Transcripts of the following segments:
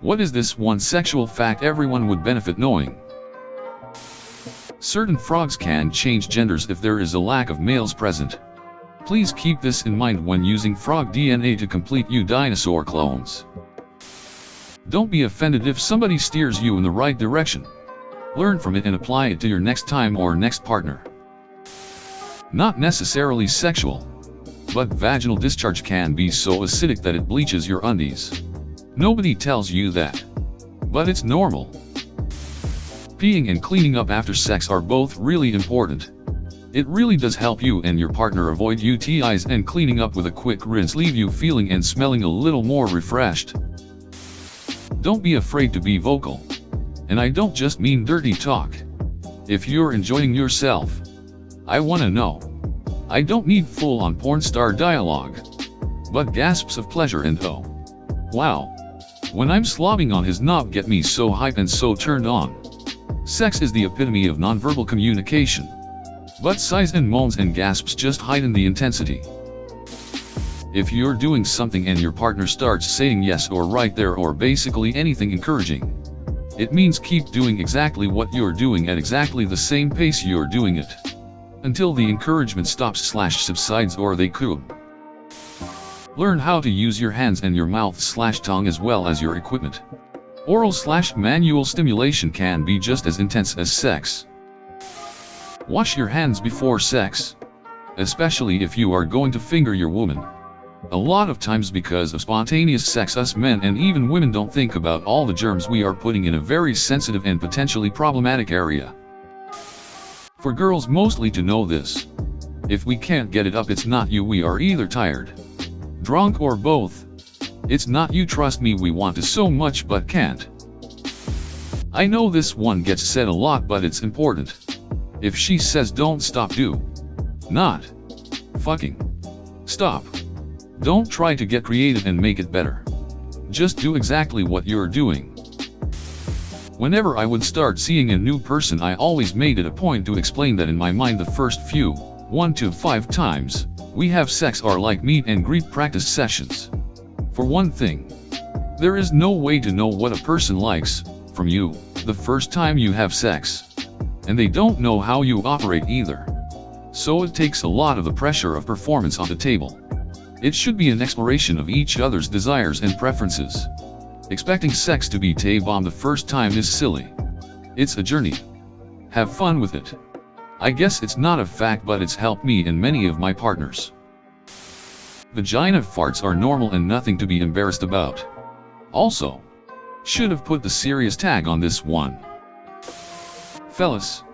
What is this one sexual fact everyone would benefit knowing? Certain frogs can change genders if there is a lack of males present. Please keep this in mind when using frog DNA to complete you dinosaur clones. Don't be offended if somebody steers you in the right direction. Learn from it and apply it to your next time or next partner. Not necessarily sexual, but vaginal discharge can be so acidic that it bleaches your undies. Nobody tells you that, but it's normal. Peeing and cleaning up after sex are both really important. It really does help you and your partner avoid UTIs, and cleaning up with a quick rinse leave you feeling and smelling a little more refreshed. Don't be afraid to be vocal. And I don't just mean dirty talk. If you're enjoying yourself, I wanna know. I don't need full-on porn star dialogue, but gasps of pleasure and oh, wow. When I'm slobbing on his knob get me so hype and so turned on. Sex is the epitome of nonverbal communication. But sighs and moans and gasps just heighten the intensity. If you're doing something and your partner starts saying yes or right there or basically anything encouraging, it means keep doing exactly what you're doing at exactly the same pace you're doing it, until the encouragement stops/subsides or they cool. Learn how to use your hands and your mouth/tongue as well as your equipment. Oral/manual stimulation can be just as intense as sex. Wash your hands before sex, especially if you are going to finger your woman. A lot of times because of spontaneous sex, us men and even women don't think about all the germs we are putting in a very sensitive and potentially problematic area. For girls mostly to know this. If we can't get it up, it's not you, we are either tired, drunk or both. It's not you, trust me, we want to so much but can't. I know this one gets said a lot, but it's important. If she says don't stop, do not fucking stop. Don't try to get creative and make it better. Just do exactly what you're doing. Whenever I would start seeing a new person, I always made it a point to explain that in my mind the first few, 1 to 5 times, we have sex are like meet and greet practice sessions. For one thing, there is no way to know what a person likes from you the first time you have sex. And they don't know how you operate either. So it takes a lot of the pressure of performance on the table. It should be an exploration of each other's desires and preferences. Expecting sex to be Tay-bomb the first time is silly. It's a journey. Have fun with it. I guess it's not a fact, but it's helped me and many of my partners. Vagina farts are normal and nothing to be embarrassed about. Also, should have put the serious tag on this one. Fellas,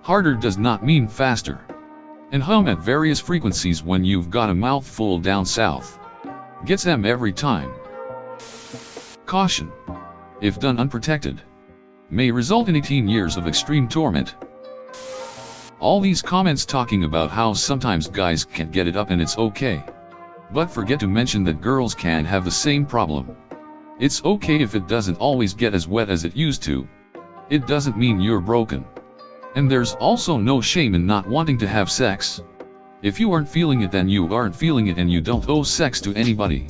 harder does not mean faster. And hum at various frequencies when you've got a mouthful down south. Gets them every time. Caution. If done unprotected, may result in 18 years of extreme torment. All these comments talking about how sometimes guys can't get it up and it's okay. But forget to mention that girls can have the same problem. It's okay if it doesn't always get as wet as it used to. It doesn't mean you're broken. And there's also no shame in not wanting to have sex. If you aren't feeling it, then you aren't feeling it and you don't owe sex to anybody.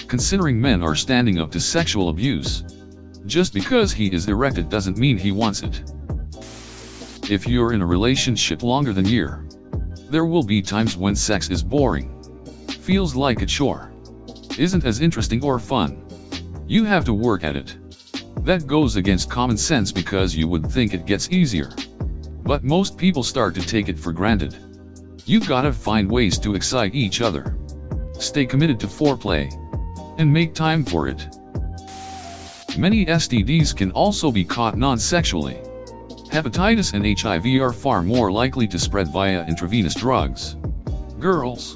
Considering men are standing up to sexual abuse. Just because he is erected doesn't mean he wants it. If you're in a relationship longer than a year, there will be times when sex is boring. Feels like a chore. Isn't as interesting or fun. You have to work at it. That goes against common sense because you would think it gets easier. But most people start to take it for granted. You gotta find ways to excite each other. Stay committed to foreplay. And make time for it. Many STDs can also be caught non-sexually. Hepatitis and HIV are far more likely to spread via intravenous drugs. Girls.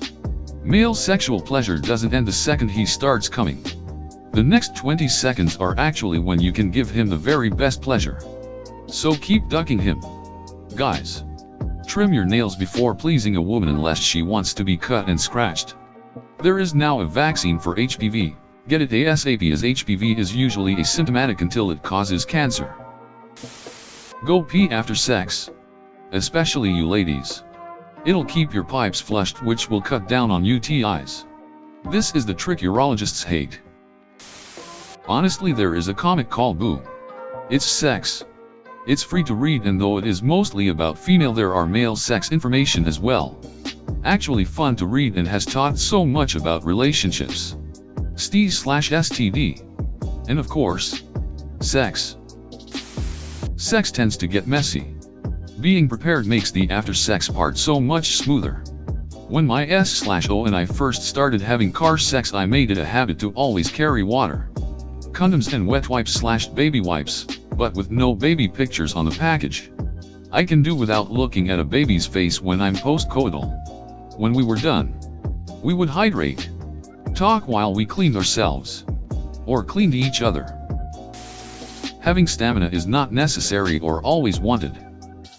Male sexual pleasure doesn't end the second he starts coming. The next 20 seconds are actually when you can give him the very best pleasure. So keep ducking him. Guys. Trim your nails before pleasing a woman unless she wants to be cut and scratched. There is now a vaccine for HPV. Get it ASAP, as HPV is usually asymptomatic until it causes cancer. Go pee after sex. Especially you ladies. It'll keep your pipes flushed, which will cut down on UTIs. This is the trick urologists hate. Honestly, there is a comic called Boo. It's sex. It's free to read, and though it is mostly about female, there are male sex information as well. Actually fun to read and has taught so much about relationships. STD/STD. And of course, sex. Sex tends to get messy. Being prepared makes the after-sex part so much smoother. When my S/O and I first started having car sex, I made it a habit to always carry water, condoms and wet wipes/baby wipes, but with no baby pictures on the package. I can do without looking at a baby's face when I'm post-coital. When we were done, we would hydrate, talk while we cleaned ourselves, or cleaned each other. Having stamina is not necessary or always wanted.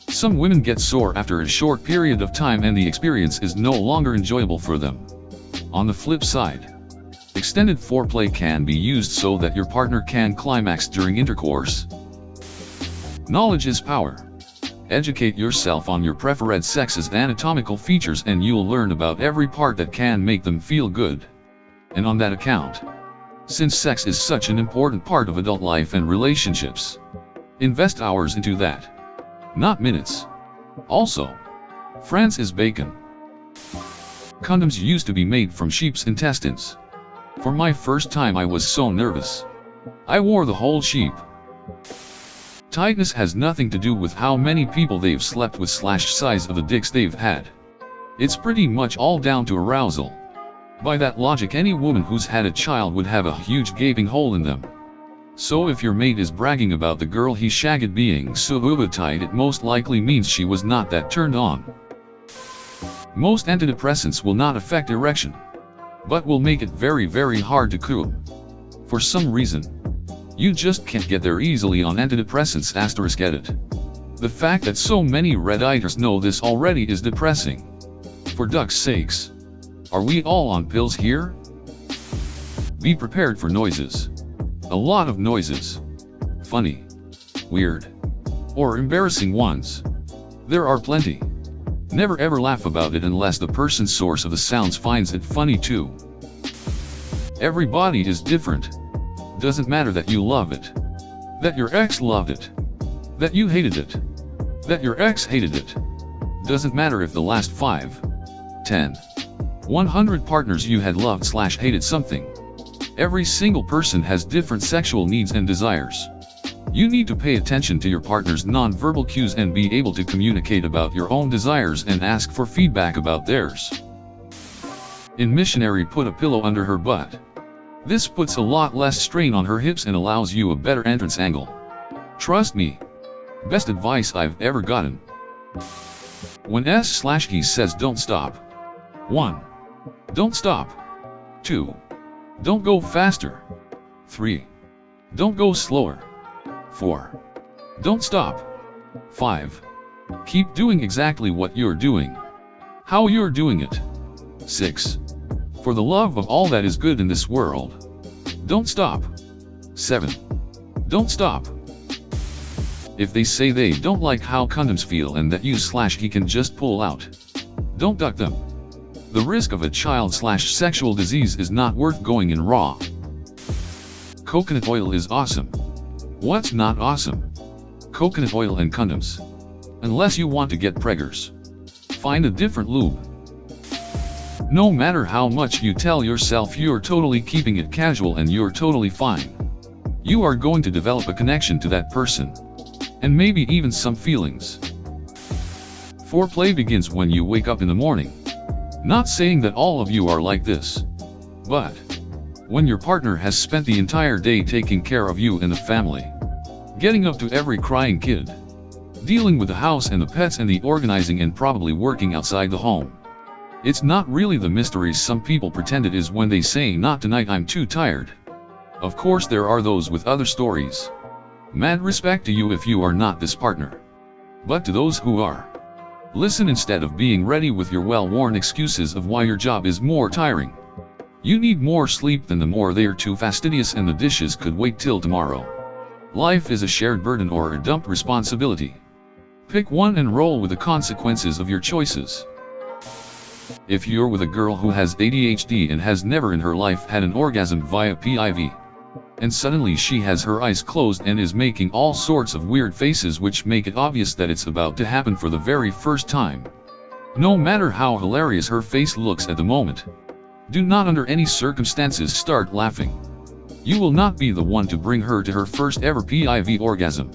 Some women get sore after a short period of time and the experience is no longer enjoyable for them. On the flip side, extended foreplay can be used so that your partner can climax during intercourse. Knowledge is power. Educate yourself on your preferred sex's anatomical features and you'll learn about every part that can make them feel good. And on that account, since sex is such an important part of adult life and relationships, invest hours into that, not minutes. Also, France is bacon. Condoms used to be made from sheep's intestines. For my first time I was so nervous. I wore the whole sheep. Tightness has nothing to do with how many people they've slept with / size of the dicks they've had. It's pretty much all down to arousal. By that logic, any woman who's had a child would have a huge gaping hole in them. So if your mate is bragging about the girl he shagged being so tight, it most likely means she was not that turned on. Most antidepressants will not affect erection, but will make it very, very hard to come. For some reason, you just can't get there easily on antidepressants * edit. The fact that so many Redditors know this already is depressing. For duck's sakes, are we all on pills here? Be prepared for noises. A lot of noises. Funny, weird, or embarrassing ones. There are plenty. Never ever laugh about it unless the person's source of the sounds finds it funny too. Everybody is different. Doesn't matter that you love it, that your ex loved it, that you hated it, that your ex hated it. Doesn't matter if the last 5, 10, 100 partners you had loved / hated something. Every single person has different sexual needs and desires. You need to pay attention to your partner's non-verbal cues and be able to communicate about your own desires and ask for feedback about theirs. In missionary, put a pillow under her butt. This puts a lot less strain on her hips and allows you a better entrance angle. Trust me. Best advice I've ever gotten. When S/he says don't stop. 1. Don't stop. 2. Don't go faster. 3. Don't go slower. 4. Don't stop. 5. Keep doing exactly what you're doing, how you're doing it. 6. For the love of all that is good in this world, don't stop. 7. Don't stop. If they say they don't like how condoms feel and that you/he can just pull out, don't duck them. The risk of a child / sexual disease is not worth going in raw. Coconut oil is awesome. What's not awesome? Coconut oil and condoms. Unless you want to get preggers, find a different lube. No matter how much you tell yourself you're totally keeping it casual and you're totally fine, you are going to develop a connection to that person, and maybe even some feelings. Foreplay begins when you wake up in the morning. Not saying that all of you are like this, but when your partner has spent the entire day taking care of you and the family, getting up to every crying kid, dealing with the house and the pets and the organizing and probably working outside the home. It's not really the mysteries some people pretend it is when they say not tonight, I'm too tired. Of course there are those with other stories. Mad respect to you if you are not this partner. But to those who are, listen instead of being ready with your well-worn excuses of why your job is more tiring. You need more sleep than the more they're too fastidious and the dishes could wait till tomorrow. Life is a shared burden or a dumped responsibility. Pick one and roll with the consequences of your choices. If you're with a girl who has ADHD and has never in her life had an orgasm via PIV, and suddenly she has her eyes closed and is making all sorts of weird faces which make it obvious that it's about to happen for the very first time. No matter how hilarious her face looks at the moment, do not under any circumstances start laughing. You will not be the one to bring her to her first ever PIV orgasm.